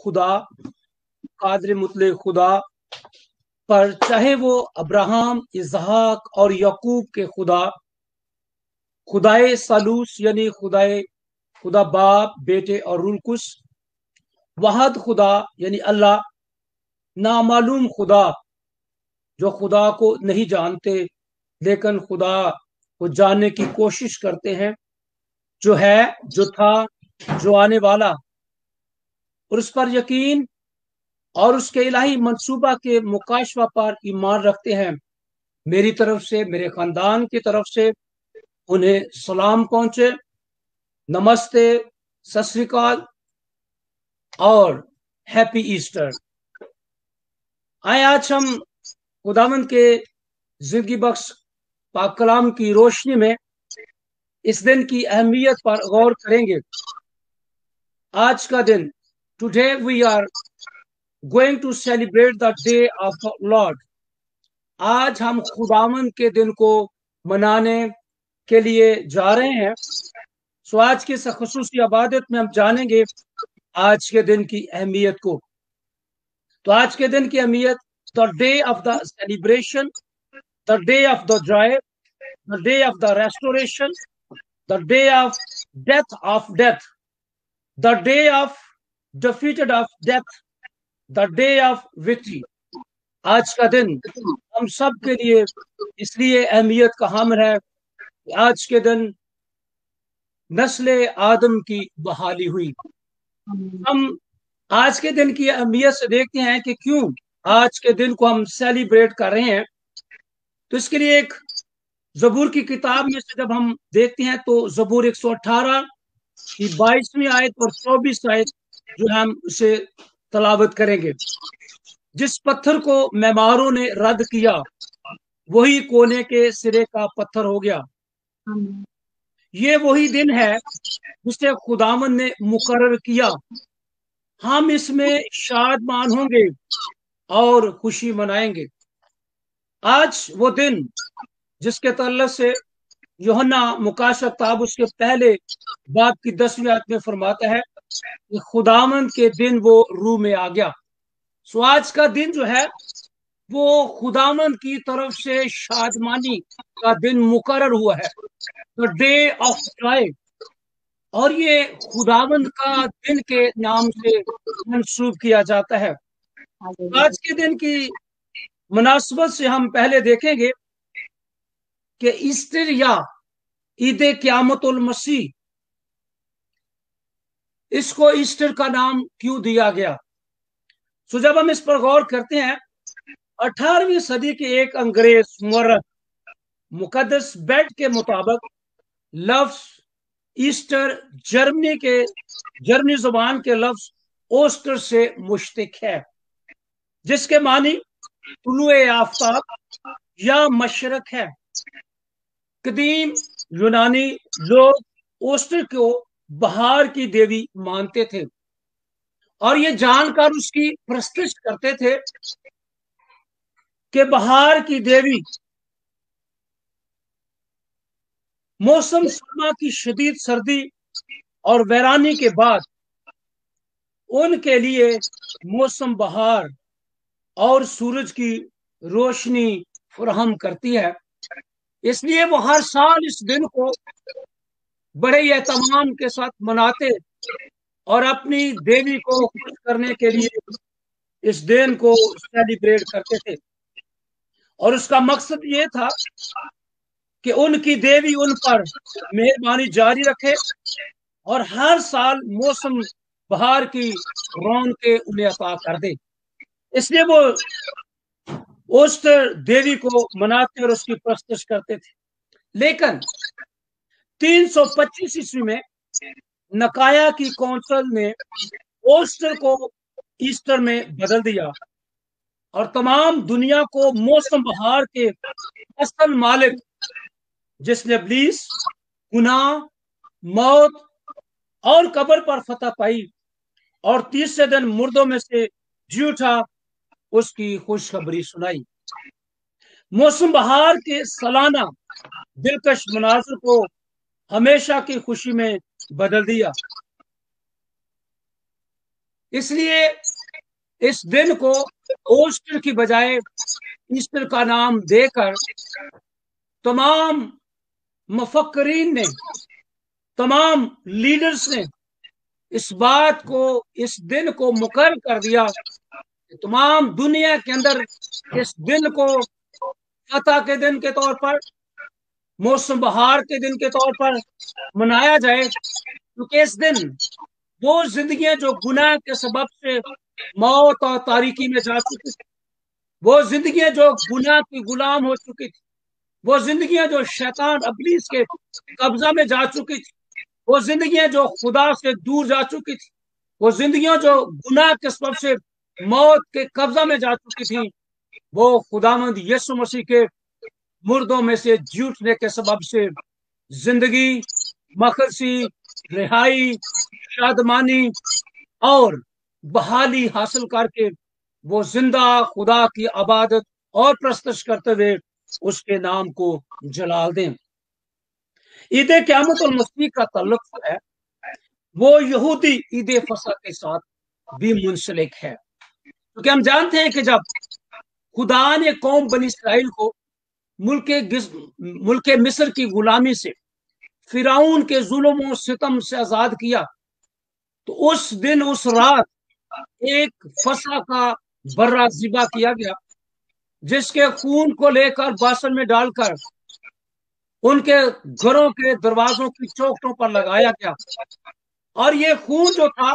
खुदा, कादिर मुतलक खुदा पर, चाहे वो अब्राहम, इसहाक और यकूब के खुदा, खुदाए सालूस यानी खुदा बाप, बेटे और रूह कुद्स, वहद खुदा यानी अल्लाह, नामालूम खुदा जो खुदा को नहीं जानते लेकिन खुदा को जानने की कोशिश करते हैं, जो है, जो था, जो आने वाला, और उस पर यकीन और उसके इलाही मंसूबा के मुकाशवा पर ईमान रखते हैं। मेरी तरफ से, मेरे खानदान की तरफ से उन्हें सलाम पहुंचे, नमस्ते, सत श्री अकाल और हैप्पी ईस्टर। आए आज हम खुदावंद के जिंदगी बख्श पाक कलाम की रोशनी में इस दिन की अहमियत पर गौर करेंगे। आज का दिन, today we are going to celebrate the day of the Lord. आज हम खुदावंद के दिन को मनाने के लिए जा रहे हैं। सो आज की इस खुसूसी इबादत में हम जानेंगे आज के दिन की अहमियत को। तो आज के दिन की अहमियत, the day of the celebration, the day of the Joy, the day of the restoration, the day of death, the day of defeated of death, the day of victory. आज का दिन हम सब के लिए इसलिए अहमियत का हामिल है कि आज के दिन नस्ल आदम की बहाली हुई। हम आज के दिन की अहमियत से देखते हैं कि क्यों आज के दिन को हम सेलिब्रेट कर रहे हैं। तो इसके लिए एक ज़बूर की किताब में से जब हम देखते हैं तो ज़बूर 118 की 22वीं आयत और 24 आयत जो हम उसे तलावत करेंगे। जिस पत्थर को मेमारों ने रद्द किया वही कोने के सिरे का पत्थर हो गया। ये वही दिन है जिसे खुदावन ने मुकर्रर किया। हम इसमें शादमान होंगे और खुशी मनाएंगे। आज वो दिन जिसके तल्लुक से यूहन्ना मुकाशफ किताब उसके पहले बाब की 10वीं आयत में फरमाता है कि खुदावंद के दिन वो रूह में आ गया। सो आज का दिन जो है वो खुदावंद की तरफ से शादमानी का दिन मुकर्रर हुआ है, द डे ऑफ जॉय, और ये खुदावंद का दिन के नाम से मंसूब किया जाता है। आज के दिन की मुनासबत से हम पहले देखेंगे कि ईस्टर या ईद क़यामतुल मसीह, इसको ईस्टर का नाम क्यों दिया गया। सो जब हम इस पर गौर करते हैं, 18वीं सदी के एक अंग्रेज मुअर्रिख मुकद्दस बेड के मुताबिक लफ्ज ईस्टर जर्मनी जुबान के लफ्ज ओस्टर से मुश्तिक है, जिसके मानी तुलुए आफताब या मशरक है। कदीम यूनानी लोग ओस्टर को बहार की देवी मानते थे और ये जानकर उसकी प्रस्तुत करते थे कि बहार की देवी मौसम सरमा की शदीद सर्दी और वैरानी के बाद उनके लिए मौसम बहार और सूरज की रोशनी फराहम करती है। इसलिए वो हर साल इस दिन को बड़े एहतमाम के साथ मनाते और अपनी देवी को खुश करने के लिए इस दिन को सेलिब्रेट करते थे। और उसका मकसद ये था कि उनकी देवी उन पर मेहरबानी जारी रखे और हर साल मौसम बहार की रौनकें उन्हें अता कर दे। इसलिए वो ओस्टर देवी को मनाते और उसकी प्रस्तुत करते थे। लेकिन 325 ईस्वी में नकाया की कौंसिल ने ओस्टर को ईस्टर में बदल दिया और तमाम दुनिया को मौसम बहार के असल मालिक, जिसने इब्लीस, गुनाह, मौत और कब्र पर फतह पाई और तीसरे दिन मुर्दों में से जी उठा, उसकी खुशखबरी सुनाई। मौसम बहार के सालाना दिलकश मनाज़र को हमेशा की खुशी में बदल दिया। اس لیے اس دن کو اوسٹر کی بجائے ایسٹر کا نام دے کر تمام مفکرین نے، تمام لیڈرز نے اس بات کو، اس دن کو مقرر کر دیا کہ تمام دنیا کے اندر اس دن کو فتح کے دن کے طور پر، موسم بہار کے دن کے طور پر منایا جائے، کیونکہ اس دن وہ زندگیاں جو گناہ کے سبب سے موت اور تاریکی میں جا چکی تھی، وہ زندگیاں جو گناہ کی غلام ہو چکی تھی، وہ زندگیاں جو شیطان ابلیس کے قبضہ میں جا چکی تھی، وہ زندگیاں جو خدا سے دور جا چکی تھی، وہ زندگیاں جو گناہ کے سبب سے موت کے قبضہ میں جا چکی تھی، وہ خداوند یسوع مسیح کے مردوں میں سے جی اٹھنے کے سبب سے زندگی، مخلصی، رہائی، شادمانی اور بحالی حاصل کر کے وہ زندہ خدا کی عبادت اور پرستش کرتے ہوئے اس کے نام کو جلال دیں۔ عید قیامت المسیح کا تعلق ہے وہ یہودی عید فصح کے ساتھ بھی منسلک ہے، کیونکہ ہم جانتے ہیں کہ جب خدا نے قوم بنی اسرائیل کو ملک مصر کی غلامی سے، فرعون کے ظلم و ستم سے آزاد کیا، تو اس دن، اس رات ایک فصح کا برہ ذبح کیا گیا، جس کے خون کو لے کر باسن میں ڈال کر ان کے گھروں کے دروازوں کی چوکھٹوں پر لگایا گیا، اور یہ خون جو تھا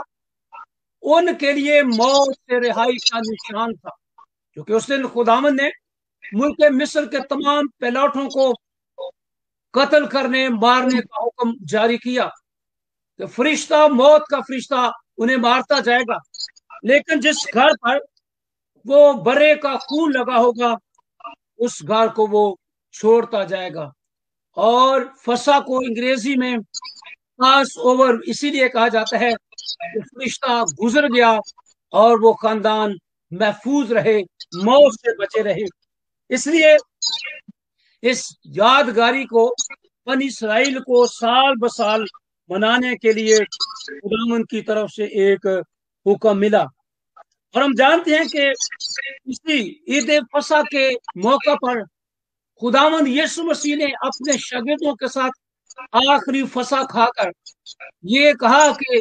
ان کے لیے موت سے رہائی کا نشان تھا، کیونکہ اس دن خداوند نے ملک مصر کے تمام پیلوٹوں کو قتل کرنے، مارنے کا حکم جاری کیا کہ فرشتہ، موت کا فرشتہ انہیں مارتا جائے گا، لیکن جس گھر پر وہ برے کا خون لگا ہوگا اس گھر کو وہ چھوڑتا جائے گا۔ اور فصح کو انگریزی میں پاس اوور اسی لیے کہا جاتا ہے کہ فرشتہ گزر گیا اور وہ خاندان محفوظ رہے، موت سے بچے رہے۔ اس لیے اس یادگاری کو بنی اسرائیل کو سال بسال منانے کے لیے خداوند کی طرف سے ایک حکم ملا، اور ہم جانتے ہیں کہ اسی عید فصح کے موقع پر خداوند یسوع مسیح نے اپنے شاگردوں کے ساتھ آخری فصح کھا کر یہ کہا کہ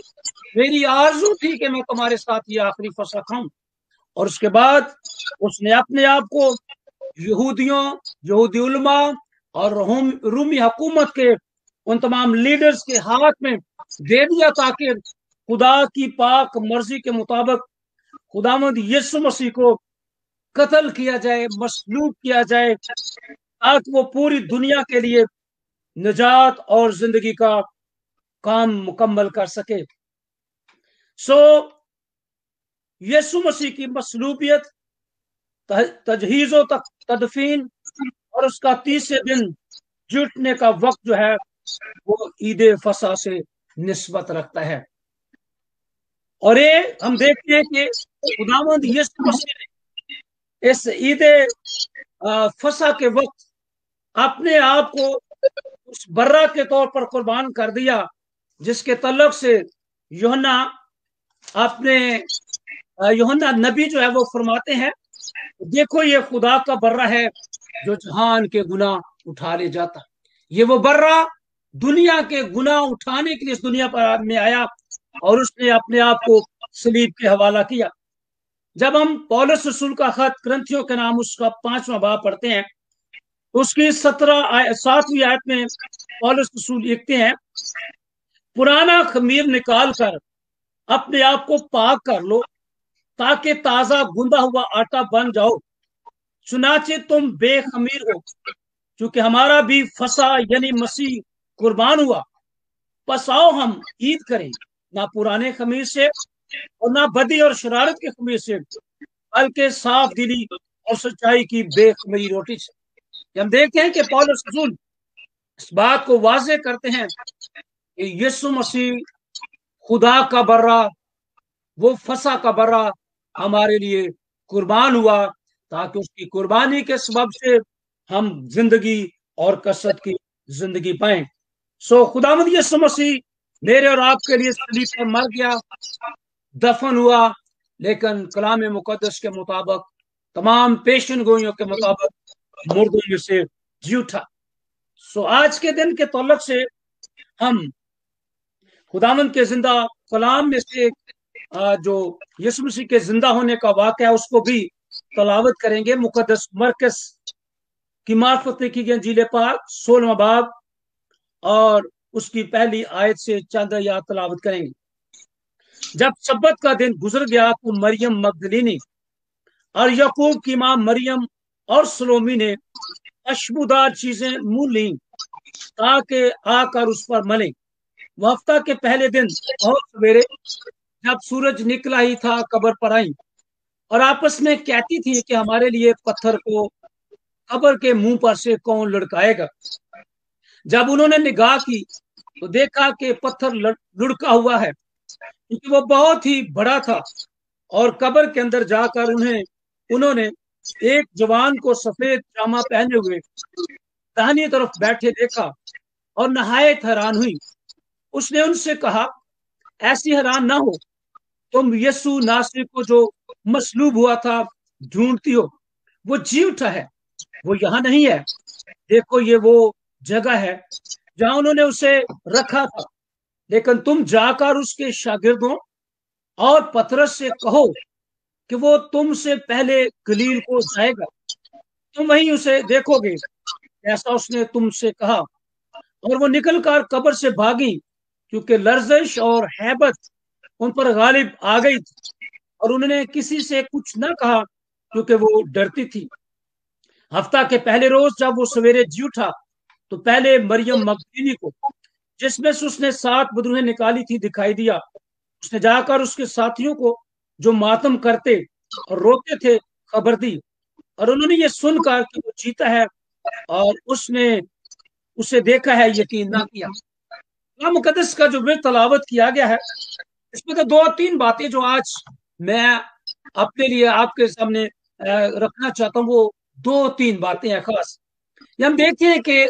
میری آرزو تھی کہ میں تمہارے ساتھ یہ آخری فصح کھاؤں، اور اس کے بعد اس نے اپنے آپ کو یہودیوں، یہودی علماء اور رومی حکومت کے ان تمام لیڈرز کے ہاتھ میں دے دیا تاکہ خدا کی پاک مرضی کے مطابق خداوند یسوع مسیح کو قتل کیا جائے، مصلوب کیا جائے، تاکہ وہ پوری دنیا کے لیے نجات اور زندگی کا کام مکمل کر سکے۔ یسوع مسیح کی مصلوبیت، تجہیز و تدفین اور اس کا تیسرے دن جٹنے کا وقت جو ہے وہ عید فصح سے نسبت رکھتا ہے، اور یہ ہم دیکھتے ہیں کہ خداوند یسوع مسیح نے اس عید فصح کے وقت اپنے آپ کو اس برہ کے طور پر قربان کر دیا، جس کے تعلق سے یوحنا نبی جو ہے وہ فرماتے ہیں، دیکھو یہ خدا کا برہ ہے جو جہان کے گناہ اٹھا لے جاتا۔ یہ وہ برہ دنیا کے گناہ اٹھانے کے لیے اس دنیا پر میں آیا، اور اس نے اپنے آپ کو صلیب کے حوالہ کیا۔ جب ہم پولس رسول کا خط کرنتھیوں کے نام اس کا 5واں باب پڑھتے ہیں، اس کی 7ویں آیت میں پولس رسول لکھتے ہیں، پرانا خمیر نکال کر اپنے آپ کو پاک کر لو تاکہ تازہ گندا ہوا آٹا بن جاؤ، چنانچہ تم بے خمیر ہو، کیونکہ ہمارا بھی فصح یعنی مسیح قربان ہوا۔ پس آؤ ہم عید کریں، نہ پرانے خمیر سے اور نہ بدی اور شرارت کے خمیر سے، بلکہ صاف دلی اور سچائی کی بے خمیری روٹی سے۔ ہم دیکھتے ہیں کہ پولس رسول اس بات کو واضح کرتے ہیں کہ یسوع مسیح خدا کا برہ، وہ فصح کا برہ ہمارے لیے قربان ہوا، تاکہ اس کی قربانی کے سبب سے ہم زندگی اور کثرت کی زندگی پائیں۔ خداوند یسوع مسیح میرے اور آپ کے لیے صلیب پر مر گیا، दफन हुआ, लेकिन कलाम मुकद्दस के मुताबिक, तमाम पेशन गोइयों के मुताबिक मुर्दों में से जी उठा। सो आज के दिन के तल्लुक से हम खुदावंद के जिंदा कलाम में से जो यीशु मसीह के जिंदा होने का वाक़या है उसको भी तलावत करेंगे। मुकद्दस मरकस की मार्फत लिखी गई इंजील पाक 16वां बाब और उसकी पहली आयत से चंद आयत तलावत करेंगे। जब सब्बत का दिन गुजर गया तो मरियम मगदलीनी और यकूब की मां मरियम और सलोमी ने खुशबूदार चीजें मुंह ली ताकि आकर उस पर मले। वह हफ्ता के पहले दिन बहुत सवेरे जब सूरज निकला ही था कब्र पर आई और आपस में कहती थी कि हमारे लिए पत्थर को कब्र के मुंह पर से कौन लुढ़काएगा। जब उन्होंने निगाह की तो देखा कि पत्थर लुढ़का हुआ है, क्योंकि वो बहुत ही बड़ा था। और कब्र के अंदर जाकर उन्होंने एक जवान को सफेद जामा पहने हुए दाहिनी तरफ बैठे देखा और नहायत हैरान हुई। उसने उनसे कहा, ऐसी हैरान ना हो, तुम यीशु नासरी को जो मसलूब हुआ था ढूंढती हो। वो जी उठा है, वो यहाँ नहीं है। देखो, ये वो जगह है जहां उन्होंने उसे रखा था। लेकिन तुम जाकर उसके शागिर्दों और पतरस से कहो कि वो तुमसे पहले गलील को जाएगा, तुम वहीं उसे देखोगे, ऐसा उसने तुमसे कहा। और वो निकलकर कब्र से भागी, क्योंकि लर्जिश और हैबत उन पर गालिब आ गई थी, और उन्होंने किसी से कुछ न कहा क्योंकि वो डरती थी। हफ्ता के पहले रोज जब वो सवेरे जी उठा तो पहले मरियम मगदलीनी को, जिसमें से उसने 7 बदरूहें निकाली थी, दिखाई दिया। उसने जाकर उसके साथियों को जो मातम करते और रोते थे खबर दी, और उन्होंने ये सुनकर कि वो जीता है और उसने उसे देखा है यकीन ना किया। मुकद्दस का जो भी तलावत किया गया है, इसमें तो 2-3 बातें जो आज मैं अपने लिए आपके सामने रखना चाहता हूँ, वो 2-3 बातें हैं खास। हम देखते हैं कि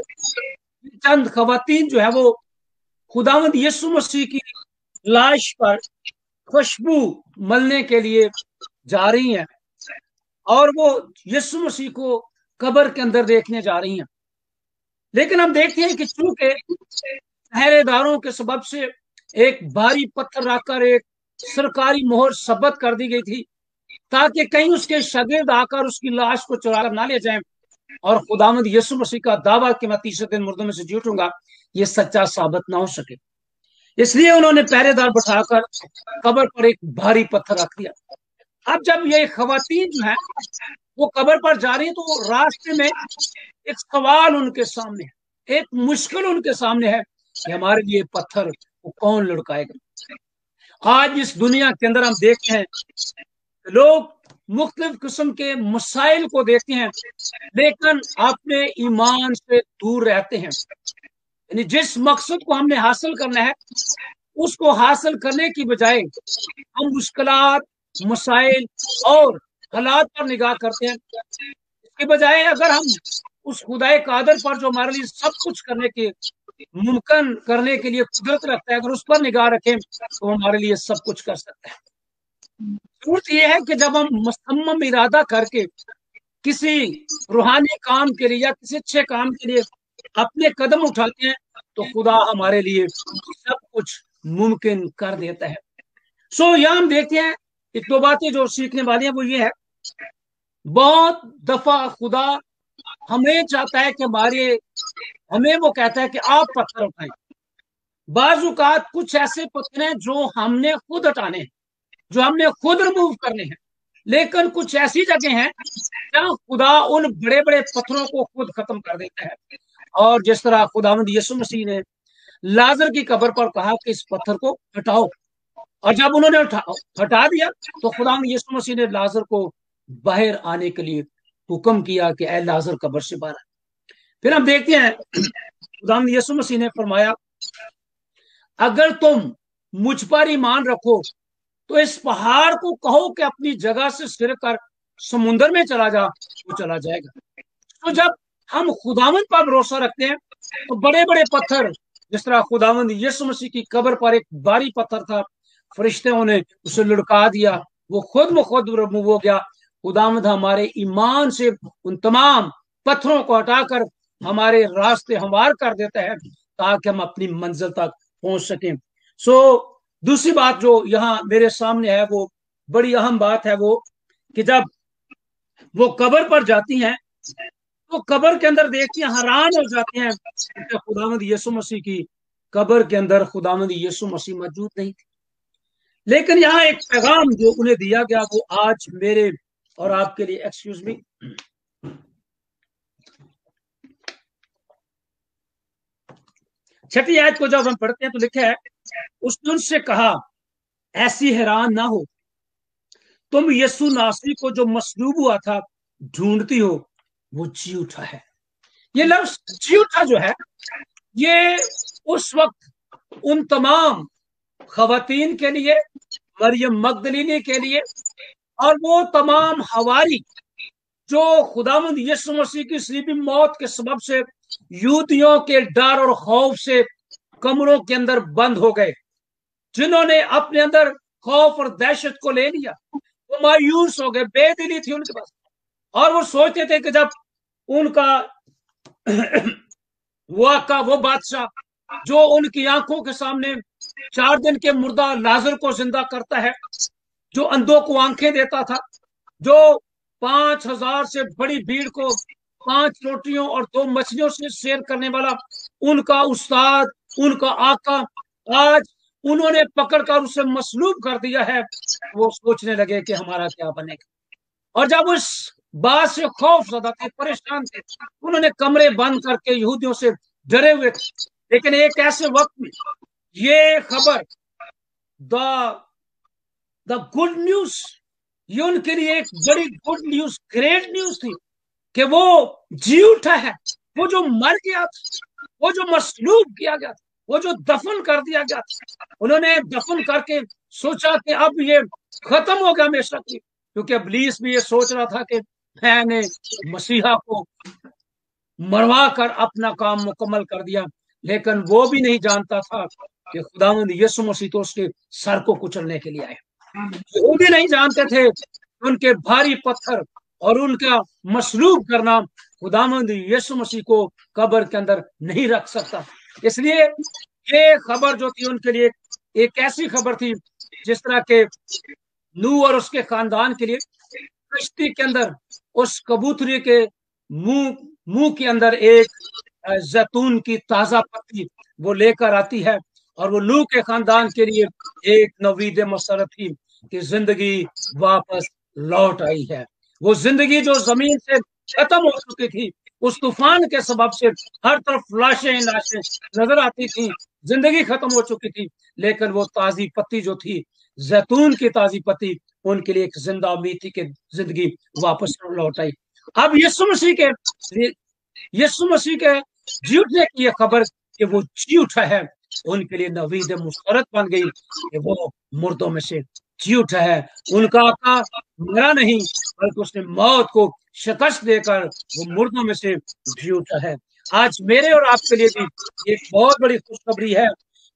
चंद खवातीन जो है वो खुदावंद यीशु मसीह की लाश पर खुशबू मलने के लिए जा रही हैं और वो यीशु मसीह को कब्र के अंदर देखने जा रही हैं। लेकिन हम देखते हैं कि चूंकि पहरेदारों के सबब से एक भारी पत्थर रखकर एक सरकारी मोहर सबत कर दी गई थी, ताकि कहीं उसके शागिर्द आकर उसकी लाश को चुरा कर ना ले जाएं और खुदावंद यीशु मसीह का दावा कि मैं तीसरे दिन मुर्दों में से जी उठूंगा ये सच्चा साबित ना हो सके। इसलिए उन्होंने पहरेदार बैठाकर कब्र पर एक भारी पत्थर रख दिया। अब जब ये खवातीन जो है वो कब्र पर जा रही है, तो रास्ते में एक सवाल उनके सामने है, एक मुश्किल उनके सामने है कि हमारे लिए पत्थर को कौन लुढ़काएगा। आज इस दुनिया के अंदर हम देखते हैं लोग मुख्तलिफ किस्म के मसाइल को देखते हैं, लेकिन अपने ईमान से दूर रहते हैं। यानी जिस मकसद को हमने हासिल करना है उसको हासिल करने की बजाय हम मुश्किलात, मसाइल और हालात पर निगाह करते हैं। इसके बजाय अगर हम उस खुदाए कादर पर जो हमारे लिए सब कुछ करने के मुमकिन करने के लिए कुदरत रखता है, अगर उस पर निगाह रखें तो हमारे लिए सब कुछ कर सकता है। जरूरत यह है कि जब हम मुसम्मम इरादा करके किसी रूहानी काम के लिए या किसी अच्छे काम के लिए अपने कदम उठाते हैं तो खुदा हमारे लिए सब कुछ मुमकिन कर देता है। सो यहाँ हम देखते हैं एक 2 बातें जो सीखने वाली हैं, वो ये है, बहुत दफा खुदा हमें चाहता है कि हमें वो कहता है कि आप पत्थर उठाएं। बाज़-औक़ात कुछ ऐसे पत्थर हैं जो हमने खुद हटाने हैं, जो हमने खुद रिमूव करने हैं, लेकिन कुछ ऐसी जगह हैं जहां खुदा उन बड़े बड़े पत्थरों को खुद खत्म कर देता है। और जिस तरह खुदावंद यीशु मसीह ने लाजर की कब्र पर कहा कि इस पत्थर को हटाओ, और जब उन्होंने हटा दिया तो खुदावंद यीशु मसीह ने लाजर को बाहर आने के लिए हुक्म किया कि ऐ लाजर कब्र से बाहर आ। फिर हम देखते हैं खुदावंद यीशु मसीह ने फरमाया, अगर तुम मुझ पर ईमान रखो तो इस पहाड़ को कहो कि अपनी जगह से सिर कर समुद्र में चला जा, तो चला जाएगा। तो जब हम खुदावंद पर भरोसा रखते हैं तो बड़े बड़े पत्थर, जिस तरह खुदावंद यीशु मसीह की कब्र पर एक भारी पत्थर था, फरिश्तों ने उसे लुढ़का दिया, वो खुद ब खुद रिमूव हो गया। खुदावंद हमारे ईमान से उन तमाम पत्थरों को हटाकर हमारे रास्ते हमवार कर देता है ताकि हम अपनी मंजिल तक पहुंच सकें। सो दूसरी बात जो यहाँ मेरे सामने है, वो बड़ी अहम बात है, वो कि जब वो कब्र पर जाती हैं तो कब्र के अंदर देखती हैं, हैरान हो जाती हैं कि खुदावंद यीशु मसीह की कब्र के अंदर खुदावंद यीशु मसीह मौजूद नहीं थी। लेकिन यहाँ एक पैगाम जो उन्हें दिया गया वो आज मेरे और आपके लिए, एक्सक्यूज मी, छठी आयत को जब हम पढ़ते हैं तो लिखा है, उसने उनसे कहा, ऐसी हैरान ना हो, तुम यीशु नासरी को जो मसलूब हुआ था ढूंढती हो, वो जी उठा है। ये लफ्ज जी उठा जो है, ये उस वक्त उन तमाम खवातीन के लिए, मरियम मगदलीनी के लिए और वो तमाम हवारी जो खुदावंद यीशु मसीह की सलीबी मौत के सबब से यहूदियों के डर और खौफ से कमरों के अंदर बंद हो गए, जिन्होंने अपने अंदर खौफ और दहशत को ले लिया, वो मायूस हो गए, बेदिली थी उनके पास, और वो सोचते थे कि जब उनका वो बादशाह जो उनकी आंखों के सामने 4 दिन के मुर्दा लाजर को जिंदा करता है, जो अंधों को आंखें देता था, जो 5,000 से बड़ी भीड़ को 5 रोटियों और 2 मछलियों से शेयर करने वाला उनका उस्ताद, उनका आका, आज उन्होंने पकड़कर उसे मसलूब कर दिया है, वो सोचने लगे कि हमारा क्या बनेगा। और जब उस बात से खौफ ज़दा थे, परेशान थे, उन्होंने कमरे बंद करके यहूदियों से डरे हुए थे। लेकिन एक ऐसे वक्त में ये खबर, द गुड न्यूज, ये उनके लिए एक बड़ी गुड न्यूज, ग्रेट न्यूज थी कि वो जी उठा है। वो जो मर गया था, वो जो मसलूब किया गया था, वो जो दफन कर दिया गया था, उन्होंने दफन करके सोचा कि अब ये खत्म हो गया हमेशा की, क्योंकि इब्लीस भी ये सोच रहा था कि मैंने मसीहा को मरवा कर अपना काम मुकम्मल कर दिया। लेकिन वो भी नहीं जानता था कि खुदावंद यीशु मसीह तो उसके सर को कुचलने के लिए आए। वो भी नहीं जानते थे उनके भारी पत्थर और उनका मसलूब करना खुदावंद यीशु मसीह को कब्र के अंदर नहीं रख सकता। इसलिए ये खबर जो थी उनके लिए एक ऐसी खबर थी जिस तरह के नूह और उसके खानदान के लिए कश्ती के अंदर उस कबूतरी के मुंह के अंदर एक जैतून की ताजा पत्ती वो लेकर आती है, और वो नूह के खानदान के लिए एक नवीद मसरत थी कि जिंदगी वापस लौट आई है। वो जिंदगी जो जमीन से खत्म हो चुकी थी, उस तूफान के सबब से हर तरफ लाशें लाशें नजर आती थी, जिंदगी खत्म हो चुकी थी, लेकिन वो ताजी पत्ती जो थी, जैतून की ताजी पत्ती, उनके लिए एक जिंदा उम्मीद थी कि जिंदगी वापस लौट आई। अब यीशु मसीह के जी उठने की खबर कि वो जी उठा है, उनके लिए नवीद मुसरत बन गई कि वो मुर्दों में से जी उठा है। उनका आका मरा नहीं, बल्कि उसने मौत को शिकस्त देकर वो मुर्दों में से जी उठा है। आज मेरे और आपके लिए भी एक बहुत बड़ी खुशखबरी है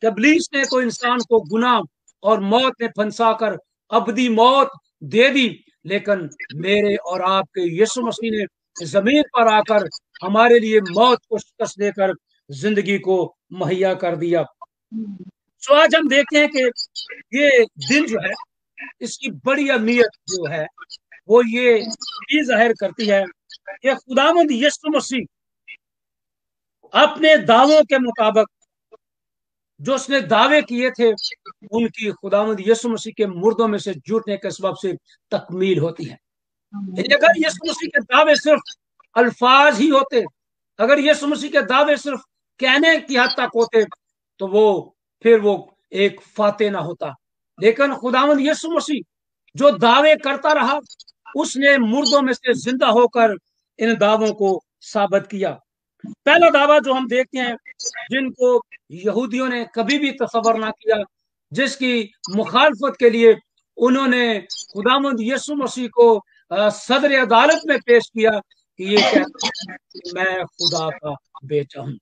कि इब्लीस ने तो इंसान को गुनाह और मौत में फंसा कर अबदी मौत दे दी, लेकिन मेरे और आपके यीशु मसीह ने जमीन पर आकर हमारे लिए मौत को शिकस्त देकर जिंदगी को मुहैया कर दिया। तो आज हम देखते हैं कि ये दिन जो है, इसकी बड़ी अहमियत जो है वो ये भी जाहिर करती है कि खुदावंद यीशु मसीह अपने दावों के मुताबिक जो उसने दावे किए थे, उनकी खुदावंद यीशु मसीह के मुर्दों में से जुटने के सबब से तकमील होती है। अगर यीशु मसीह के दावे सिर्फ अल्फाज ही होते, अगर यीशु मसीह के दावे सिर्फ कहने की हद तक होते, तो फिर वो एक फाते ना होता। लेकिन खुदावंद यीशु मसीह जो दावे करता रहा, उसने मुर्दों में से जिंदा होकर इन दावों को साबित किया। पहला दावा जो हम देखते हैं, जिनको यहूदियों ने कभी भी तसव्वुर ना किया, जिसकी मुखालफत के लिए उन्होंने खुदावंद यीशु मसीह को सदर अदालत में पेश किया कि ये कहता है कि मैं खुदा का बेटा हूं।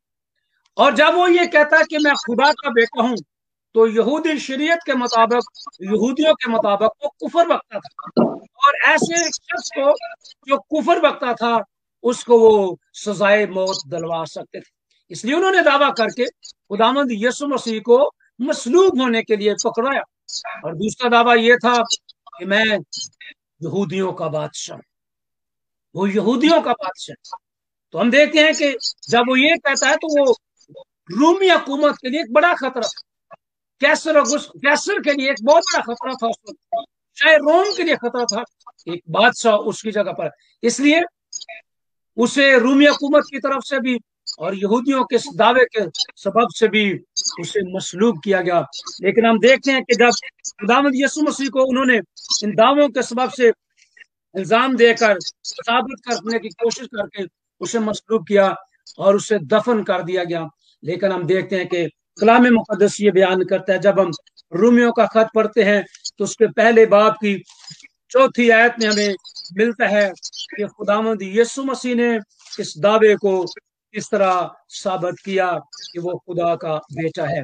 और जब वो ये कहता है कि मैं खुदा का बेटा हूं, तो यहूदी शरीयत के मुताबिक, यहूदियों के मुताबिक वो कुफर बकता था, और ऐसे शख्स को जो कुफर बकता था उसको वो सजाए मौत दिलवा सकते थे। इसलिए उन्होंने दावा करके खुदावंद यीशु मसीह को मसलूब होने के लिए पकड़ाया। और दूसरा दावा ये था कि मैं यहूदियों का बादशाह, वो यहूदियों का बादशाह। तो हम देखते हैं कि जब वो ये कहता है तो वो रूमी हुकूमत के लिए एक बड़ा खतरा, कैसर के लिए एक बहुत बड़ा खतरा था उस वक्त, चाहे रोम के लिए खतरा था, एक बादशाह उसकी जगह पर। इसलिए उसे रूमी हुकूमत की तरफ से भी और यहूदियों के दावे के सबब से भी उसे मसलूब किया गया। लेकिन हम देखते हैं कि जब खुदावंद यीशु मसीह को उन्होंने इन दावों के सबब से इल्जाम देकर साबित करने की कोशिश करके उसे मसलूब किया और उसे दफन कर दिया गया। लेकिन हम देखते हैं कि कलाम मुकद्दस ये बयान करता है, जब हम रोमियो का खत पढ़ते हैं तो उसके पहले बाब की 4 आयत में हमें मिलता है कि खुदावंद यीशु मसीह ने इस दावे को इस तरह साबित किया कि वो खुदा का बेटा है।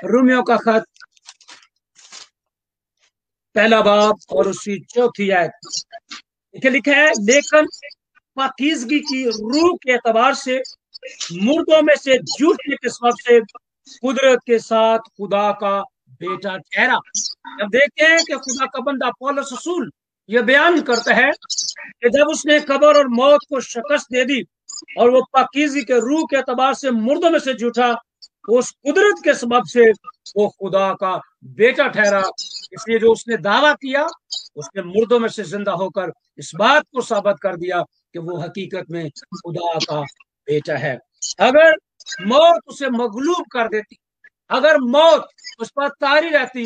रोमियो का खत पहला बाब और उसकी 4 आयत लिखा है, लेकिन पाकीज़गी की रूह के एतबार से मुर्दों में से जूटने के सबब से कुदरत के साथ खुदा का बेटा ठहरा। अब देखते हैं कि खुदा का बंदा पौलुस रसूल यह बयान करता है कि जब उसने कब्र और मौत को शिकस्त दे दी और वो पाकीज़गी के रूह के एतबार से मुर्दों में से जूटा, उस कुदरत के सबब से वो खुदा का बेटा ठहरा। इसलिए जो उसने दावा किया उसने मुर्दों में से जिंदा होकर इस बात को साबित कर दिया कि वो हकीकत में खुदा का बेटा है। अगर मौत उसे मगलूब कर देती, अगर मौत उस पर तारी रहती,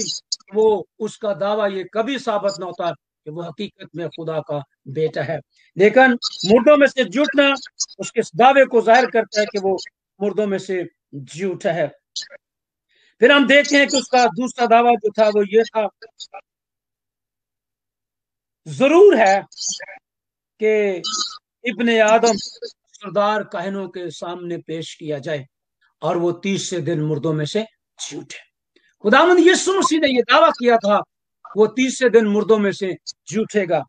वो उसका दावा ये कभी साबित न होता कि वो हकीकत में खुदा का बेटा है। लेकिन मुर्दों में से जुटना उसके दावे को जाहिर करता है कि वो मुर्दों में से जी उठा है। फिर हम देखते हैं कि उसका दूसरा दावा जो था वो ये था, जरूर है कि इब्ने आदम सरदार काहिनों के सामने पेश किया जाए और वो 30 दिन मुर्दों में से जी उठे। खुदावंद यीशु मसीह ने यह दावा किया था वो 30 दिन मुर्दों में से जी उठेगा।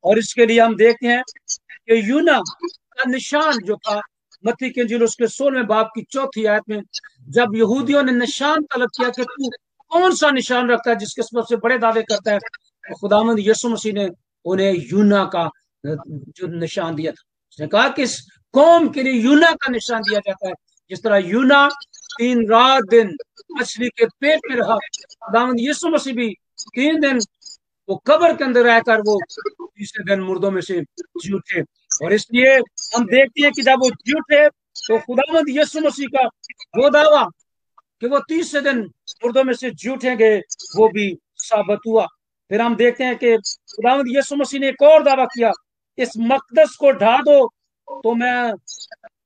और इसके लिए हम देखते हैं कि यूना का निशान जो था, मत्ती की इंजील उसके 16वें बाब की 4 आयत में, जब यहूदियों ने निशान तलब किया कि तू कौन सा निशान रखता है जिसके सबब से बड़े दावे करता है, तो खुदावंद यीशु मसीह ने उन्हें यूना का जो निशान दिया था। उसने कहा कि इस कौम के लिए यूना का निशान दिया जाता है। जिस तरह यूना 3 रात दिन मछली के पेट में रहा, खुदावंद यीशु मसीह भी 3 दिन वो कब्र के अंदर रहकर वो 30 दिन मुर्दों में से जी उठे। और इसलिए हम देखते हैं कि जब वो जी उठे तो खुदावंद यीशु मसीह का वो दावा कि वो 30 दिन मुर्दों में से जी उठेंगे वो भी साबित हुआ। फिर हम देखते हैं कि खुदावंद यीशु मसीह ने एक और दावा किया, इस मकदस को ढा दो तो मैं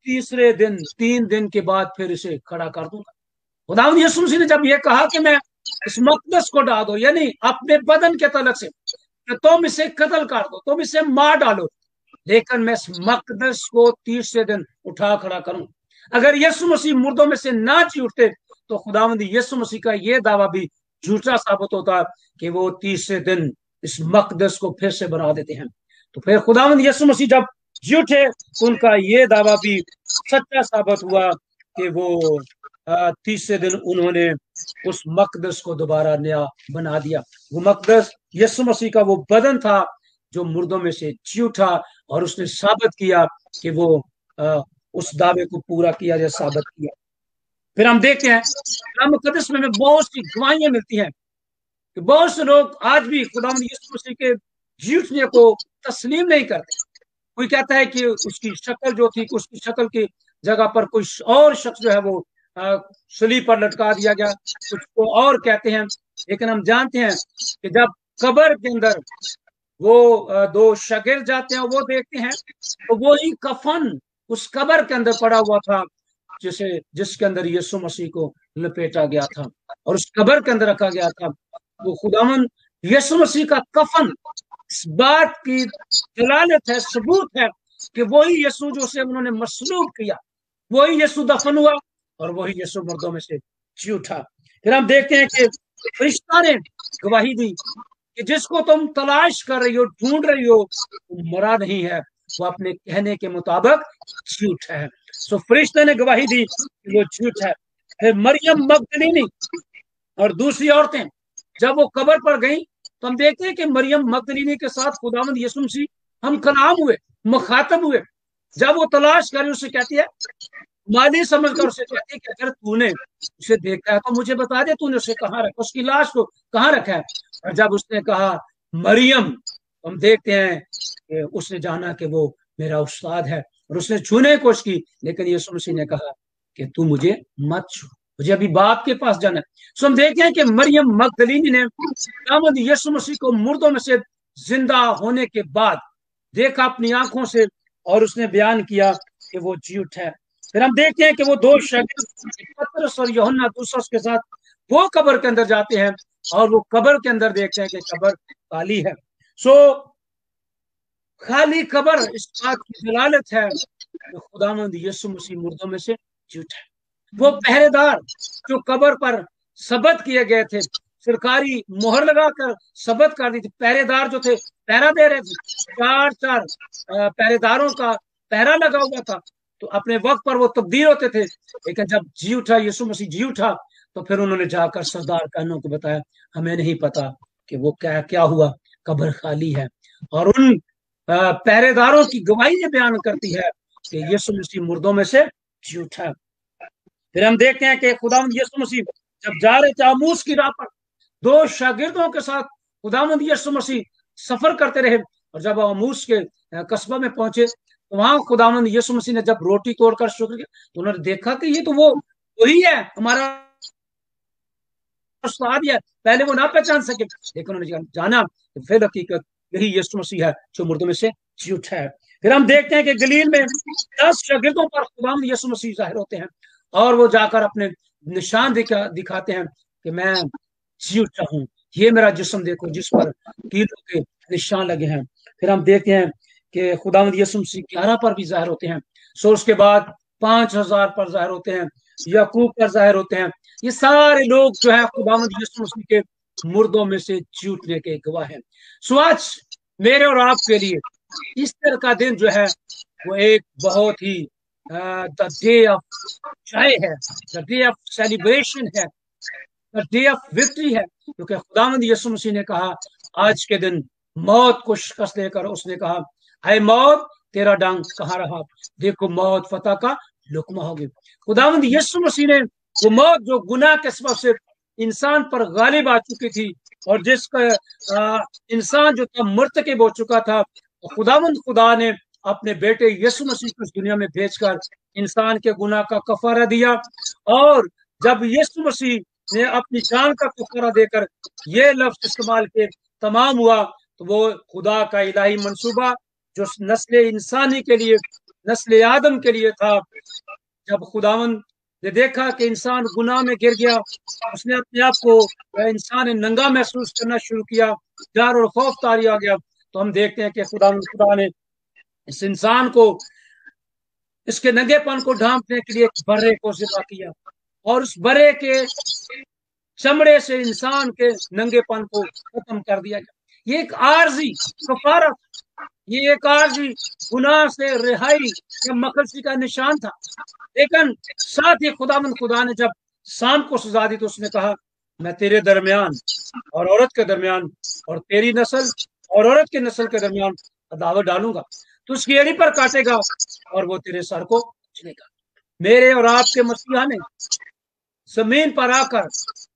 तीसरे दिन 3 दिन के बाद फिर इसे खड़ा कर दूंगा। खुदावंद यीशु मसीह ने जब ये कहा कि मैं इस मकदस को ढा दो, यानी अपने बदन के तलक से, कि तुम इसे कत्ल कर दो, तुम इसे मार डालो, लेकिन मैं इस मकदस को 30 दिन उठा खड़ा करूं। अगर यीशु मसीह मुर्दों में से ना जी उठते तो खुदावंद यीशु मसीह का यह दावा भी झूठा साबित होता कि वो 30 दिन इस मकदस को फिर से बना देते हैं। तो फिर खुदावंद यीशु मसीह जब जी उठे तो उनका ये दावा भी सच्चा साबित हुआ कि वो 30 दिन उन्होंने उस मकदस को दोबारा नया बना दिया। वो मकदस यीशु मसीह का वो बदन था जो मुर्दों में से जी उठा, और उसने साबित किया कि वो उस दावे को पूरा किया या साबित किया। फिर हम देखते हैं कलाम मुकद्दस में बहुत सी गवाहियां मिलती हैं कि बहुत से लोग आज भी खुदावंद यीशु मसीह के जी उठने को तस्लीम नहीं करते। कोई कहता है कि उसकी शक्ल जो थी, उसकी शक्ल की जगह पर कोई और शख्स जो है वो सलीब पर लटका दिया गया, कुछ को और कहते हैं। लेकिन हम जानते हैं कि जब कब्र के अंदर वो 2 शागिर्द जाते हैं, वो देखते हैं तो वो ही कफन उस कब्र के अंदर पड़ा हुआ था जिसके अंदर यीशु मसीह को लपेटा गया था और उस कब्र के अंदर रखा गया था। वो खुदावंद यीशु मसीह का कफन इस बात की दलालत है, सबूत है कि वही यीशु जो से उन्होंने मसलूब किया, वही यीशु दफन हुआ और वही यीशु मुर्दों में से जी उठा। फिर हम देखते हैं कि फरिश्ता ने गवाही दी कि जिसको तुम तलाश कर रही हो, ढूंढ रही हो, वो मरा नहीं है, वो अपने कहने के मुताबिक झूठ है। सो फरिश्ते ने गवाही दी कि वो झूठ है। फिर मरियम मगदलीनी और दूसरी औरतें जब वो कब्र पर गई तो हम देखते हैं कि मरियम मगदलीनी के साथ खुदावंद यीशु मसीह हम कलाम हुए, मुखातब हुए। जब वो तलाश करी, उससे कहती है, माली समझकर उसे कहती है कि अगर तूने उसे देखा है तो मुझे बता दे, तूने उसे कहाँ रखा, उसकी लाश को कहाँ रखा है। और जब उसने कहा मरियम, हम देखते हैं कि उसने जाना कि वो मेरा उस्ताद है, और उसने छूने की कोशिश की, लेकिन यीशु मसीह ने कहा कि तू मुझे मत छू, मुझे अभी बाप के पास जाना है। सो हम देखते हैं कि मरियम मगदलीनी ने खुदावंद यीशु मसीह को मुर्दों में से जिंदा होने के बाद देखा अपनी आंखों से, और उसने बयान किया कि वो झूठ है। फिर हम देखते हैं कि वो दो शागिर्द पतरस और यूहन्ना दूसरा के साथ वो कब्र के अंदर जाते हैं, और वो कब्र के अंदर देखते हैं कि कब्र खाली है। सो खाली कब्र इस बात की दलालत है कि खुदावंद यीशु मसीह मुर्दों में से झूठ है। वो पहरेदार जो कब्र पर सबत किए गए थे, सरकारी मोहर लगाकर सबत कर दी थी, पहरेदार जो थे पहरा दे रहे थे, चार चार पहरेदारों का पहरा लगा हुआ था, तो अपने वक्त पर वो तब्दील होते थे। लेकिन जब जी उठा, यीशु मसीह जी उठा, तो फिर उन्होंने जाकर सरदार कहनों को बताया, हमें नहीं पता कि वो क्या क्या हुआ, कब्र खाली है। और उन पहरेदारों की गवाही ये बयान करती है कि यीशु मसीह मुर्दों में से जी उठा। फिर हम देखते हैं कि खुदावंद यीशु मसीह जब जा रहे थे आमूस की राह पर, दो शागिर्दों के साथ खुदावंद यीशु मसीह सफर करते रहे, और जब आमूस के कस्बा में पहुंचे तो वहां खुदावंद यीशु मसीह ने जब रोटी तोड़कर शुक्र किया, तो उन्होंने देखा कि ये तो वो वही है, हमारा उस्ताद है। पहले वो ना पहचान सके, लेकिन उन्होंने जाना तो फिर हकीकत यही यीशु मसीह है जो मुर्दों में से जी उठा है। फिर हम देखते हैं कि गलील में 10 शागिर्दों पर खुदावंद यीशु मसीह जाहिर होते हैं, और वो जाकर अपने निशान दिखाते हैं कि मैं जी उठा हूं, ये मेरा जिस्म देखो जिस पर कीलों के निशान लगे हैं। फिर हम देखते हैं कि खुदावंद यीशु मसीह 11 पर भी जाहिर होते हैं। सो उसके बाद 5000 पर जाहिर होते हैं, याकूब पर जाहिर होते हैं। ये सारे लोग जो है खुदावंद यीशु मसीह के मुर्दों में से जी उठने के गवाह हैं। सो आज मेरे और आपके लिए ईस्टर का दिन जो है वो एक बहुत ही द डे ऑफ जॉय है, द डे ऑफ सेलिब्रेशन है, द डे ऑफ विक्ट्री है, क्योंकि खुदावंद यीशु मसीह ने कहा आज के दिन मौत को शिकस्त देकर उसने कहा, हाय मौत तेरा डंक कहाँ रहा, देखो मौत फतह का लुकमा हो गई। खुदावंद यीशु मसीह ने वो मौत जो गुनाह के सबब से इंसान पर गालिब आ चुकी थी, और जिसका इंसान जो था मुर्तकिब हो चुका था, खुदावंद खुदा ने अपने बेटे यीशु मसीह को इस दुनिया में भेजकर इंसान के गुनाह का कफारा दिया। और जब यीशु मसीह ने अपनी जान का कफारा देकर ये लफ्ज इस्तेमाल किए तमाम हुआ, तो वो खुदा का इलाही मंसूबा जो नस्ल इंसानी के लिए, नस्ल आदम के लिए था, जब खुदावंद ने देखा कि इंसान गुनाह में गिर गया, उसने अपने आप को इंसान नंगा महसूस करना शुरू किया, डर और खौफ तारी आ गया, तो हम देखते हैं कि खुदा ने इस इंसान को इसके नंगेपन को ढांपने के लिए एक बर्रे को ज़िबा किया, और उस बर्रे के चमड़े से इंसान के नंगेपन को खत्म कर दिया गया। ये एक आर्जी कफारा, ये एक आर्जी गुनाह से रिहाई या मखलसी का निशान था। लेकिन साथ ही खुदा ने जब शाम को सजा दी, तो उसने कहा, मैं तेरे दरमियान और औरत के दरमियान और तेरी नस्ल और औरत की नस्ल के दरमियान अदावत डालूंगा, तो उसकी एड़ी पर काटेगा और वो तेरे सर को कुचलेगा। मेरे और आपके मसीहा ने जमीन पर आकर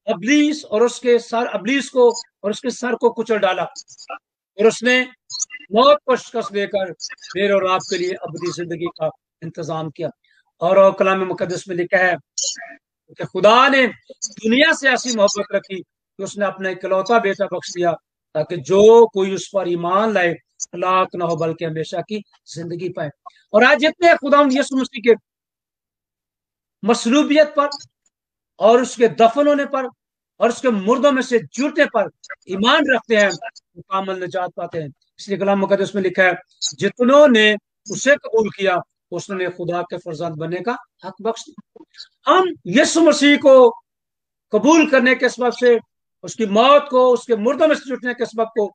अबलीस और उसके सर, अबलीस को और उसके सर को कुचल डाला, और उसने मौत को शिकस्त देकर मेरे और आपके लिए अबदी जिंदगी का इंतजाम किया। और कलाम मुकद्दस में लिखा है कि खुदा ने दुनिया से ऐसी मोहब्बत रखी कि उसने अपना इकलौता बेटा बख्श दिया, ताकि जो कोई उस पर ईमान लाए हलाक ना हो बल्कि हमेशा की जिंदगी पाए। और आज जितने खुदावंद यीशु मसीह के मसलूबियत पर और उसके दफन होने पर और उसके मुर्दों में से जुटने पर ईमान रखते हैं, मुकाम्मल निजात पाते हैं। इसलिए कलाम मुकद्दस में लिखा है, जितनों ने उसे कबूल किया उसने खुदा के फरजंद बनने का हक बख्श दिया। हम यीशु मसीह को कबूल करने के सबब से, उसकी मौत को, उसके मुर्दों में से उठने के सबब को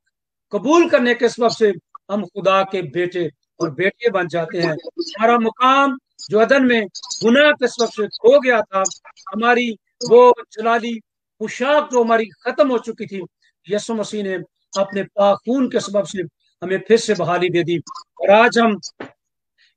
कबूल करने के सबब से हम खुदा के बेटे और बेटियां बन जाते हैं। हमारा मुकाम जो अदन में गुनाह के सबब से खो गया था, हमारी वो जलाली पोशाक जो हमारी खत्म हो चुकी थी, यीशु मसीह ने अपने पाक खून के सबब से हमें फिर से बहाली दे दी। और आज हम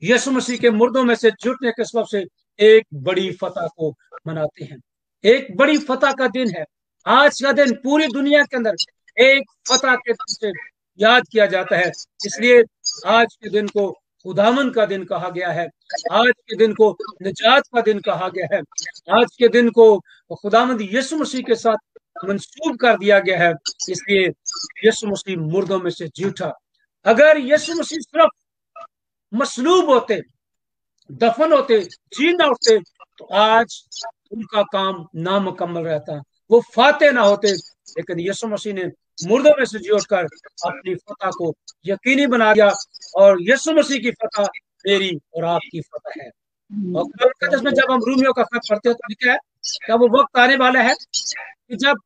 यीशु मसीह के मुर्दों में से जुटने के सबब से एक बड़ी फतह को मनाते हैं। एक बड़ी फतह का दिन है आज का दिन। पूरी दुनिया के अंदर एक फतह के दिन से याद किया जाता है, इसलिए आज के दिन को खुदावन का दिन कहा गया है। आज के दिन को निजात का दिन कहा गया है। आज के दिन को खुदावंद यीशु मसीह के साथ मंसूब कर दिया गया है, इसलिए यीशु मसीह मुर्दों में से जी उठा। अगर यीशु मसीह सिर्फ मसलूब होते, दफन होते, जी ना उठते, तो आज उनका काम नामुकम्मल रहता, वो फाते ना होते। लेकिन यीशु मसीह ने मुर्दों में से जी उठकर अपनी फतह को यकीनी बना दिया, और यीशु मसीह की फतह मेरी और आपकी फतह है। और कुरान मुकद्दस में जब हम रूमियों का खत पढ़ते हैं तो लिखा है कि वो वक्त आने वाला है कि जब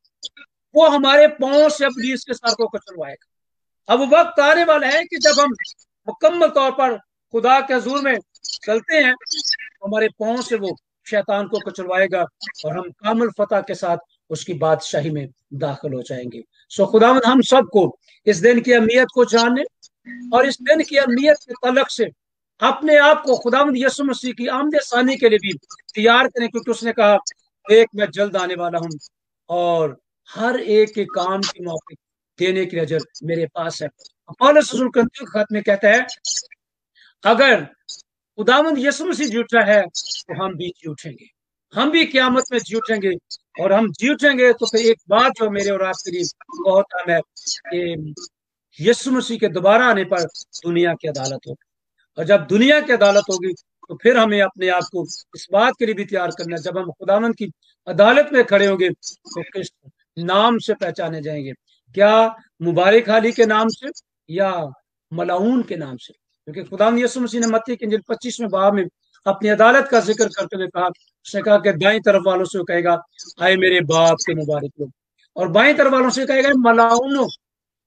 वो हमारे पांव से इब्लीस के सर को कुचलवाएगा। अब वो वक्त आने वाला है कि जब हम मुकम्मल तौर पर खुदा के हुजूर में चलते हैं, हमारे पांव से वो शैतान को कुचलवाएगा और हम कामिल फतह के साथ उसकी बादशाही में दाखिल हो जाएंगे। सो खुदावंद हम सबको इस दिन की अहमियत को जानने और इस दिन की अहमियत के तलक से अपने आप को खुदावंद यीशु मसीह की आमद सानी के लिए भी तैयार करें, क्योंकि उसने कहा एक मैं जल्द आने वाला हूं और हर एक के काम की मौके देने की नजर मेरे पास है। पौलुस रसूल करंथियों के खत में कहता है अगर खुदावंद यीशु मसीह जी उठा है तो हम भी जी उठेंगे, हम भी क़यामत में जी उठेंगे। और हम जी उठेंगे तो फिर एक बात जो मेरे और आपके लिए बहुत अहम है कि यीशु मसीह के दोबारा आने पर दुनिया की अदालत होगी, और जब दुनिया की अदालत होगी तो फिर हमें अपने आप को इस बात के लिए भी तैयार करना है, जब हम खुदावंद की अदालत में खड़े होंगे तो किस नाम से पहचाने जाएंगे, क्या मुबारक हाली के नाम से या मलाऊन के नाम से। क्योंकि खुदावंद यीशु मसीह ने मत्ती की इंजील 25वें बाब में अपनी अदालत का जिक्र करते हुए कहा, उसने कहा कि दाईं तरफ वालों से कहेगा आए मेरे बाप के मुबारक लोग, और बाईं तरफ वालों से कहेगा मलाउनो।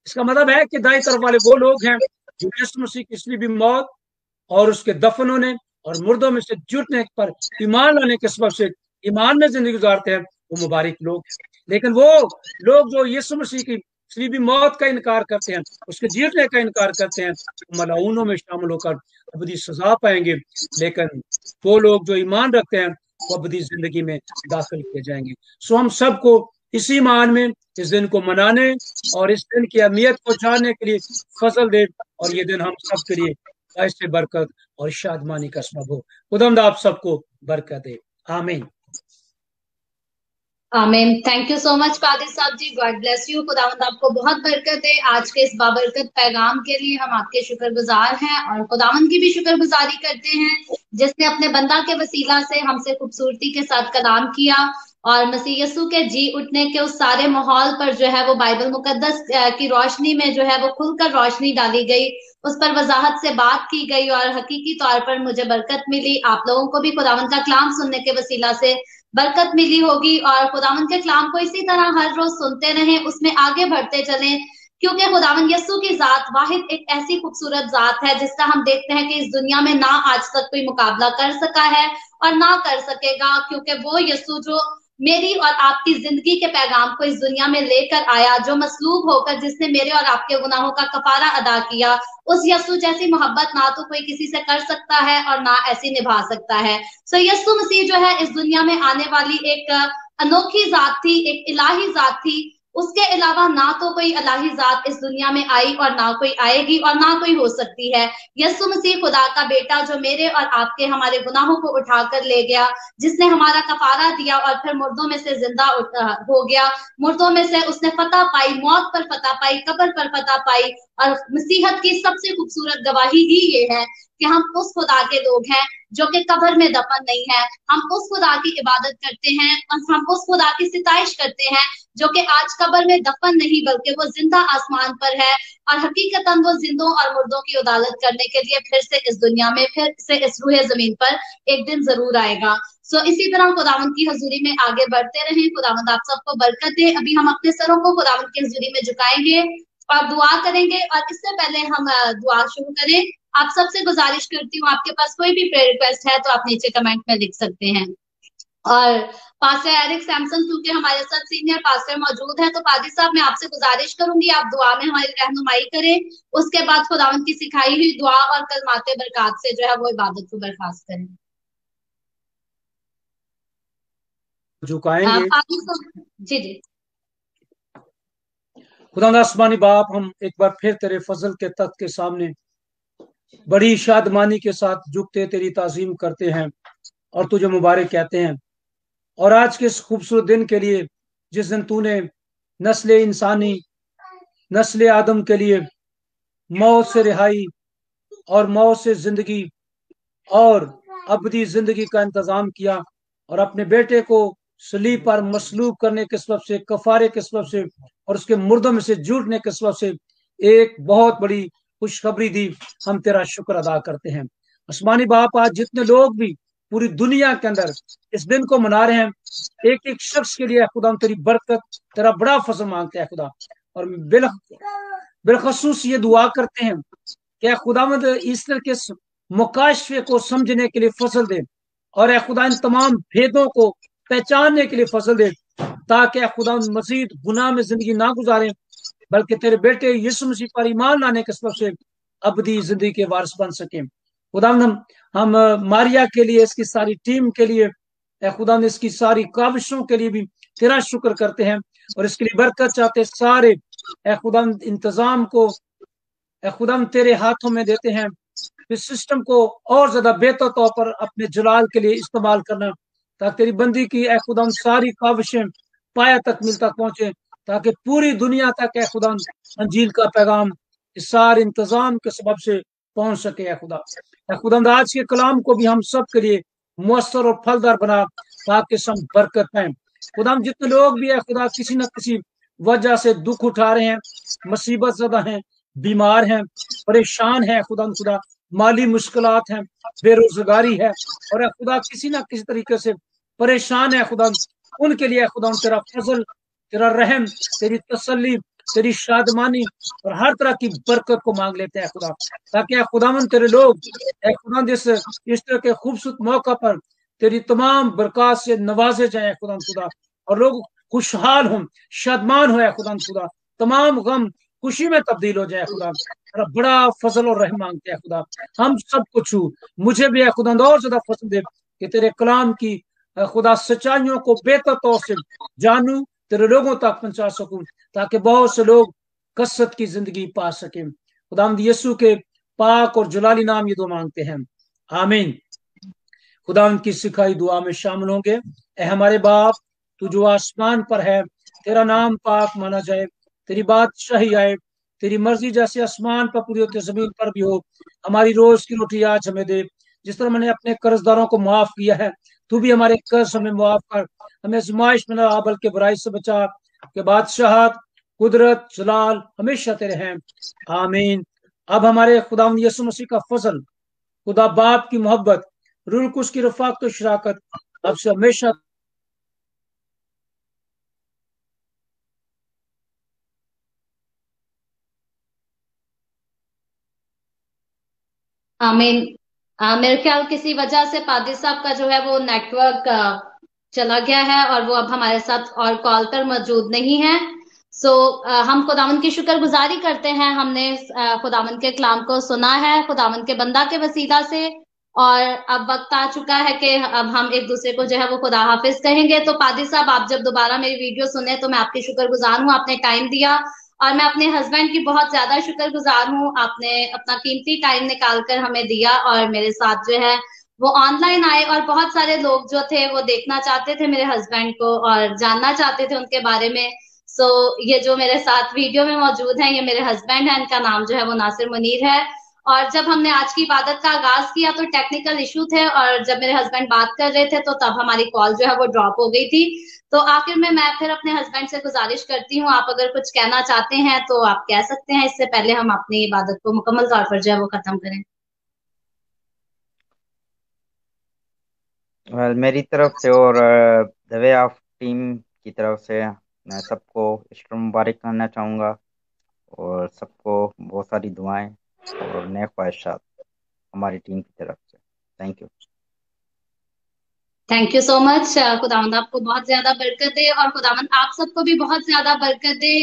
इसका मतलब है कि दाईं तरफ वाले वो लोग हैं जो यीशु मसीह की इसलिए भी मौत और उसके दफन होने और मुर्दों में से जुटने पर ईमान लाने के सबब से ईमान में जिंदगी गुजारते हैं, वो मुबारक लोग। लेकिन वो लोग जो यीशु मसीह की इसलिए भी मौत का इनकार करते हैं, उसके जीतने का इनकार करते हैं, मलाउनों में शामिल होकर अबदी सजा पाएंगे। लेकिन वो लोग जो ईमान रखते हैं वो अबदी जिंदगी में दाखिल किए जाएंगे। सो हम सबको इसी ईमान में इस दिन को मनाने और इस दिन की अहमियत को जानने के लिए फजल दे, और ये दिन हम सब के लिए ऐसे बरकत और शादमानी का सबब हो। खुदावंद आप सबको बरकत दे। आमीन। आमीन। थैंक यू सो मच पादिर साहब जी, गॉड ब्लेस यू। खुदावंद आपको बहुत बरकत है। आज के इस बाबरकत पैगाम के लिए हम आपके शुक्रगुजार हैं और खुदावंद की भी शुक्रगुजारी करते हैं जिसने अपने बंदा के वसीला से हमसे खूबसूरती के साथ कलाम किया और मसीह यीशु के जी उठने के उस सारे माहौल पर जो है वो बाइबल मुकद्दस की रोशनी में जो है वो खुलकर रोशनी डाली गई, उस पर वजाहत से बात की गई और हकीकी तौर पर मुझे बरकत मिली। आप लोगों को भी खुदावंद का कलाम सुनने के वसीला से बरकत मिली होगी और खुदावंद के कलाम को इसी तरह हर रोज सुनते रहें, उसमें आगे बढ़ते चलें, क्योंकि खुदावंद यीशु की जात वाहिद एक ऐसी खूबसूरत जात है जिसका हम देखते हैं कि इस दुनिया में ना आज तक कोई मुकाबला कर सका है और ना कर सकेगा, क्योंकि वो यीशु जो मेरी और आपकी जिंदगी के पैगाम को इस दुनिया में लेकर आया, जो मसलूब होकर जिसने मेरे और आपके गुनाहों का कफारा अदा किया, उस यीशु जैसी मोहब्बत ना तो कोई किसी से कर सकता है और ना ऐसी निभा सकता है। सो यीशु मसीह जो है इस दुनिया में आने वाली एक अनोखी जात थी, एक इलाही जात थी। उसके अलावा ना तो कोई इलाही जात इस दुनिया में आई और ना कोई आएगी और ना कोई हो सकती है। यीशु मसीह खुदा का बेटा जो मेरे और आपके हमारे गुनाहों को उठाकर ले गया, जिसने हमारा कफारा दिया और फिर मुर्दों में से जिंदा हो गया, मुर्दों में से उसने फतह पाई, मौत पर फतह पाई, कब्र पर फतह पाई और मसीहत की सबसे खूबसूरत गवाही ही ये है कि हम उस खुदा के लोग हैं जो कि कब्र में दफन नहीं है। हम उस खुदा की इबादत करते हैं और हम उस खुदा की सिताइश करते हैं जो कि आज कब्र में दफन नहीं बल्कि वो जिंदा आसमान पर है, और हकीकतन वो जिंदों और मुर्दों की अदालत करने के लिए फिर से इस दुनिया में, फिर से इस रूहे जमीन पर एक दिन जरूर आएगा। सो इसी तरह खुदावंद की हजूरी में आगे बढ़ते रहें। खुदावंद आप सबको बरकत दे। अभी हम अपने सरों को खुदावंद की हजूरी में झुकाएंगे और दुआ करेंगे, और इससे पहले हम दुआ शुरू करें, आप सबसे गुजारिश करती हूँ, आपके पास कोई भी प्रेयर रिक्वेस्ट है तो आप नीचे कमेंट में लिख सकते हैं। और पास्टर एरिक सैमसन क्योंकि हमारे साथ सीनियर पास्टर मौजूद है, तो पादी साहब मैं आपसे गुजारिश करूंगी आप दुआ में हमारी रहनुमाई करें, उसके बाद खुदावंद की सिखाई हुई दुआ और कलमाते बरकत से जो है वो इबादत को बर्खास्त करें। झुकाएंगे। पादी साहब जी जी। खुदा आसमानी बाप, हम एक बार फिर तेरे फजल के तख्त के सामने बड़ी शादमानी के साथ झुकते तेरी ताजीम करते हैं और तुझे मुबारक कहते हैं। और आज के इस खूबसूरत दिन के लिए जिस दिन तूने नस्ल इंसानी, नस्ल आदम के लिए मौत से रिहाई और मौत से जिंदगी और अबदी जिंदगी का इंतजाम किया, और अपने बेटे को सलीब पर मसलूब करने के सबब से, कफारे के सबब से और उसके मुर्दों में से जुटने के सबब से एक बहुत बड़ी खुशखबरी दी। हम तेरा शुक्र अदा करते हैं। आसमानी बाप, आज जितने लोग भी पूरी दुनिया के अंदर इस दिन को मना रहे हैं, एक एक शख्स के लिए खुदा तेरी बरकत, तेरा बड़ा फजल मांगते हैं खुदा। और बिलखसूस ये दुआ करते हैं कि खुदावंद ईस्टर के मुकाशफे को समझने के लिए फजल दे, और ए खुदा इन तमाम भेदों को पहचानने के लिए फजल दे, ताकि खुदा मजीद गुनाह में जिंदगी ना गुजारें, बल्कि तेरे बेटे यीशु मसीह पर ईमान लाने के सबब से अबदी जिंदगी के वारिस बन सके। खुदा हम मारिया के लिए, इसकी सारी टीम के लिए, खुदा ने इसकी सारी काविशों के लिए भी तेरा शुक्र करते हैं और इसके लिए बरकत चाहते सारे खुदा इंतजाम को खुदा तेरे हाथों में देते हैं। इस सिस्टम को और ज्यादा बेहतर तौर पर अपने जलाल के लिए इस्तेमाल करना, ताकि तेरी बंदी की खुदा सारी काविशें पाया तकमील तक पहुंचे, ताकि पूरी दुनिया तक खुदा अंजील का पैगाम इस सारे इंतजाम के सबब से पहुंच सके। खुदा आज के कलाम को भी हम सब के लिए मुअस्सर और फलदार बना, ताकि हम बरकत पाएं। खुदा जितने लोग भी है खुदा किसी न किसी वजह से दुख उठा रहे हैं, मुसीबत ज़दा हैं, बीमार हैं, परेशान हैं, खुदा माली मुश्किलात हैं, बेरोजगारी है, और खुदा किसी ना किसी तरीके से परेशान है, खुदा उनके लिए खुदा तेरा फजल, तेरा रहम, तेरी तसल्ली, तेरी शादमानी और हर तरह की बरकत को मांग लेते हैं खुदा, ताकि खुदावन तेरे लोग खुदा इस तरह के खूबसूरत मौका पर तेरी तमाम बरकत से नवाजे जाए खुदा, और लोग खुशहाल हों, शादमान हो खुदा, तमाम गम खुशी में तब्दील हो जाए खुदा। बड़ा फजल और रहम मांगते हैं खुदा, हम सब कुछ मुझे भी खुदा और ज्यादा फजल दे कि तेरे कलाम की खुदा सच्चाइयों को बेहतर तौर से जानूं, तेरे लोगों तक पहुंचा सकूं, ताकि बहुत से लोग कसरत की जिंदगी पा सके। खुदा यीशु के पाक और जलाली नाम ये दुआ मांगते हैं, आमीन। खुदा उनकी सिखाई दुआ में शामिल होंगे। ए हमारे बाप, तू जो आसमान पर है, तेरा नाम पाक माना जाए, तेरी बादशाही आए, तेरी मर्जी जैसे आसमान पर पूरी होती जमीन पर भी हो। हमारी रोज की रोटी आज हमें दे, जिस तरह मैंने अपने कर्जदारों को माफ किया है, तू भी हमारे कर्ज हमें माफ कर, हमें आजमाइश में ना बल्कि बुराई से बचा, के बादशाहत, कुदरत, जलाल हमेशा तेरे हैं, आमीन। अब हमारे खुदा यीशु मसीह का फजल, खुदा बाप की मोहब्बत, रूह कुछ की रफाकत और शराकत अब से हमेशा आमीन। मेरे ख्याल किसी वजह से पादी साहब का जो है वो नेटवर्क चला गया है और वो अब हमारे साथ और कॉल पर मौजूद नहीं है। सो हम खुदावन की शुक्रगुजारी करते हैं, हमने खुदावन के कलाम को सुना है खुदावन के बंदा के वसीला से, और अब वक्त आ चुका है कि अब हम एक दूसरे को जो है वो खुदा हाफिज कहेंगे। तो पादी साहब, आप जब दोबारा मेरी वीडियो सुने तो मैं आपकी शुक्रगुजार हूँ, आपने टाइम दिया, और मैं अपने हस्बैंड की बहुत ज्यादा शुक्रगुजार हूँ, आपने अपना कीमती टाइम निकाल कर हमें दिया और मेरे साथ जो है वो ऑनलाइन आए। और बहुत सारे लोग जो थे वो देखना चाहते थे मेरे हस्बैंड को और जानना चाहते थे उनके बारे में। सो ये जो मेरे साथ वीडियो में मौजूद है, ये मेरे हस्बैंड है, इनका नाम जो है वो नासिर मुनीर है। और जब हमने आज की इबादत का आगाज किया तो टेक्निकल इशू थे, और जब मेरे हस्बैंड बात कर रहे थे तो तब हमारी कॉल जो है वो ड्रॉप हो गई थी। तो आखिर में मैं फिर अपने हस्बैंड से गुजारिश करती हूँ, आप अगर कुछ कहना चाहते हैं तो आप कह सकते हैं, इससे पहले हम अपनी इबादत को मुकम्मल तौर पर जो है वो खत्म करें। मेरी तरफ से और द वे ऑफ टीम की तरफ से मैं सबको ईस्टर मुबारक करना चाहूँगा, और सबको बहुत सारी दुआएं और नेक ख्वाहिशात हमारी टीम की तरफ से। Thank you. Thank you so much. खुदावंद आपको बहुत ज्यादा बरकत दे, और खुदावंद आप सबको भी बहुत ज्यादा बरकत दे।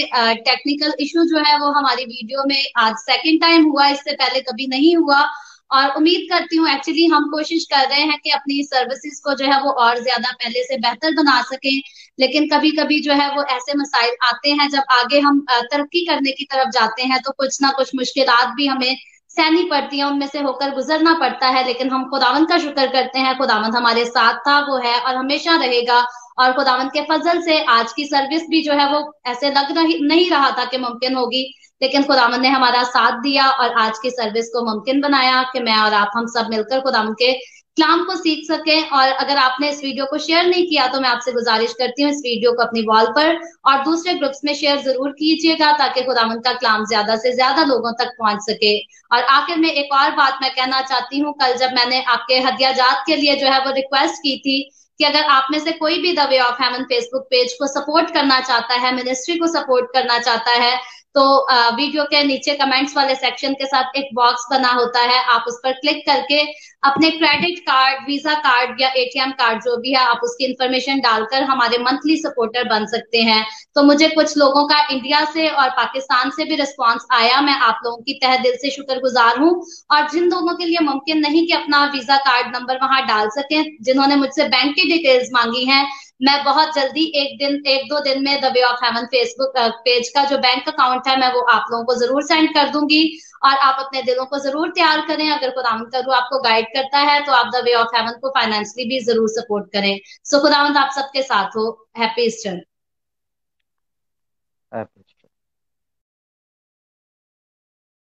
टेक्निकल इशू जो है वो हमारी वीडियो में आज सेकंड टाइम हुआ, इससे पहले कभी नहीं हुआ। और उम्मीद करती हूँ, एक्चुअली हम कोशिश कर रहे हैं कि अपनी सर्विसेज को जो है वो और ज्यादा पहले से बेहतर बना सकें, लेकिन कभी कभी जो है वो ऐसे मसाइल आते हैं, जब आगे हम तरक्की करने की तरफ जाते हैं तो कुछ ना कुछ मुश्किलात भी हमें सहनी पड़ती है, उनमें से होकर गुजरना पड़ता है। लेकिन हम खुदावंद का शुक्र करते हैं, खुदावंद हमारे साथ था, वो है और हमेशा रहेगा। और खुदावंद के फजल से आज की सर्विस भी जो है वो ऐसे लग नहीं रहा था कि मुमकिन होगी, लेकिन खुदावंद ने हमारा साथ दिया और आज की सर्विस को मुमकिन बनाया कि मैं और आप हम सब मिलकर खुदावंद के कलाम को सीख सकें। और अगर आपने इस वीडियो को शेयर नहीं किया तो मैं आपसे गुजारिश करती हूँ, इस वीडियो को अपनी वॉल पर और दूसरे ग्रुप्स में शेयर जरूर कीजिएगा, ताकि खुदावंद का कलाम ज्यादा से ज्यादा लोगों तक पहुंच सके। और आखिर में एक और बात मैं कहना चाहती हूँ, कल जब मैंने आपके हदियाजात के लिए जो है वो रिक्वेस्ट की थी कि अगर आप में से कोई भी the way of haven Facebook page को सपोर्ट करना चाहता है, मिनिस्ट्री को सपोर्ट करना चाहता है, तो वीडियो के नीचे कमेंट्स वाले सेक्शन के साथ एक बॉक्स बना होता है, आप उस पर क्लिक करके अपने क्रेडिट कार्ड, वीजा कार्ड या एटीएम कार्ड जो भी है, आप उसकी इंफॉर्मेशन डालकर हमारे मंथली सपोर्टर बन सकते हैं। तो मुझे कुछ लोगों का इंडिया से और पाकिस्तान से भी रिस्पांस आया, मैं आप लोगों की तहे दिल से शुक्रगुजार हूँ। और जिन लोगों के लिए मुमकिन नहीं कि अपना वीजा कार्ड नंबर वहां डाल सकें, जिन्होंने मुझसे बैंक की डिटेल्स मांगी हैं, मैं बहुत जल्दी एक दो दिन में the way of haven Facebook page का जो बैंक अकाउंट है मैं वो आप लोगों को जरूर सेंड कर दूंगी। और आप अपने दिलों को जरूर तैयार करें, अगर खुदावंद का रूह आपको गाइड करता है तो आप द वे ऑफ हेवन को फाइनेंशियली भी जरूर सपोर्ट करें। सो खुदावंद आप सबके साथ हो। Happy Easter.